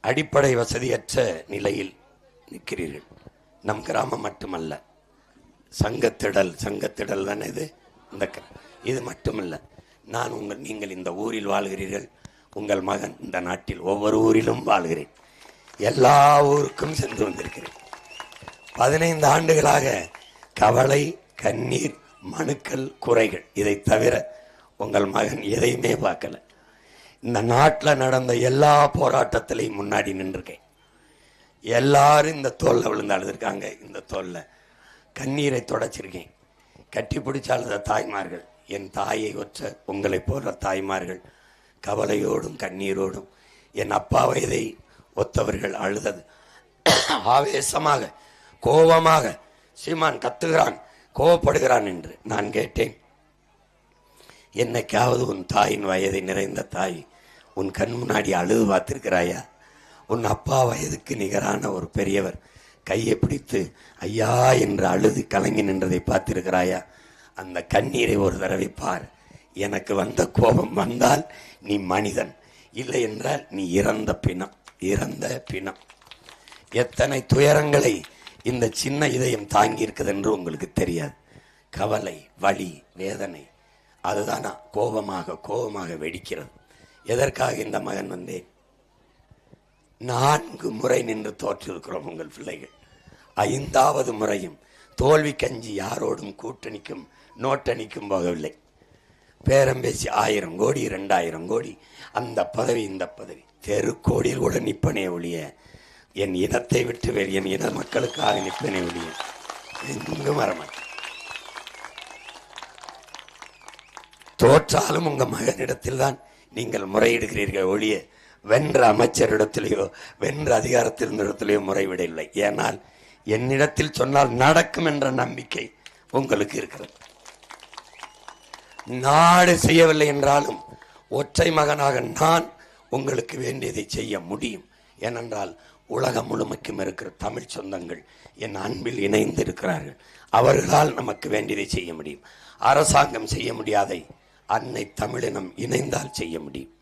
அடிப்படை வசதியற்ற நிலையில் நிற்கிறீர்கள். நம் கிராமம் மட்டுமல்ல, சங்கத்திடல் தானே இது மட்டுமல்ல. நீங்கள் இந்த ஊரில் வாழ்கிறீர்கள். உங்கள் மகன் இந்த நாட்டில் ஒவ்வொரு ஊரிலும் வாழ்கிறேன். எல்லா ஊருக்கும் சென்று வந்திருக்கிறேன். 15 ஆண்டுகளாக கவலை, கண்ணீர், மனுக்கள், குறைகள், இதை தவிர உங்கள் மகன் எதையுமே பார்க்கல. இந்த நாட்டில் நடந்த எல்லா போராட்டத்திலையும் முன்னாடி நின்றுருக்கேன். எல்லாரும் இந்த தோல்ல விழுந்து அழுதுருக்காங்க. இந்த தோல்ல கண்ணீரை தொடச்சிருக்கேன். கட்டி பிடிச்ச அழுத தாய்மார்கள், என் தாயை ஒற்ற உங்களை போன்ற தாய்மார்கள் கவலையோடும் கண்ணீரோடும், என் அப்பா வயதை ஒத்தவர்கள் அழுதது ஆவேசமாக, கோபமாக, சீமான் கத்துகிறான், கோபப்படுகிறான் என்று நான் கேட்டேன். என்னைக்காவது உன் தாயின் வயதை நிறைந்த தாய் உன் கண் முன்னாடி அழுது பார்த்திருக்கிறாயா? உன் அப்பா வயதுக்கு நிகரான ஒரு பெரியவர் கையை பிடித்து ஐயா என்று அழுது கலங்கி நின்றதை பார்த்திருக்கிறாயா? அந்த கண்ணீரை ஒரு தடவை பார். எனக்கு வந்த கோபம் வந்தால் நீ மனிதன், இல்லை என்றால் நீ இறந்த பிணம். எத்தனை துயரங்களை இந்த சின்ன இதயம் தாங்கி இருக்குது என்று உங்களுக்கு தெரியாது. கவலை, வலி, வேதனை, அதுதானா கோபமாக வெடிக்கிறது. எதற்காக இந்த மகன் வந்தேன்? 4 முறை நின்று தோற்றிருக்கிறோம் உங்கள் பிள்ளைகள். 5வது முறையும் தோல்வி கஞ்சி யாரோடும் கூட்டணிக்கும் நோட்டணிக்கும் போகவில்லை. பேரம் பேசி 1000 கோடி 2000 கோடி, அந்த பதவி இந்த பதவி, தெருக்கோடியில் கூட நிற்பனே ஒழிய, என் இனத்தை விட்டு என் இன மக்களுக்காக நிற்பனே ஒழிய எங்கும் வரமாட்டேன். தோற்றாலும் உங்க மகனிடத்தில் தான் நீங்கள் முறையிடுகிறீர்கள் ஒழிய வென்ற அமைச்சரிடத்திலேயோ வென்ற அதிகாரத்திலிருந்திடத்திலேயோ முறைவிடவில்லை. ஏனால் என்னிடத்தில் சொன்னால் நடக்கும் என்ற நம்பிக்கை உங்களுக்கு இருக்கிறது. நாடு செய்யவில்லை என்றாலும் ஒற்றை மகனாக நான் உங்களுக்கு வேண்டியதை செய்ய முடியும். ஏனென்றால் உலகம் முழுமைக்கும் இருக்கிற தமிழ் சொந்தங்கள் என் அன்பில் இணைந்து இருக்கிறார்கள். அவர்களால் நமக்கு வேண்டியதை செய்ய முடியும். அரசாங்கம் செய்ய முடியாதை அன்னை தமிழினம் இணைந்தால் செய்ய முடியும்.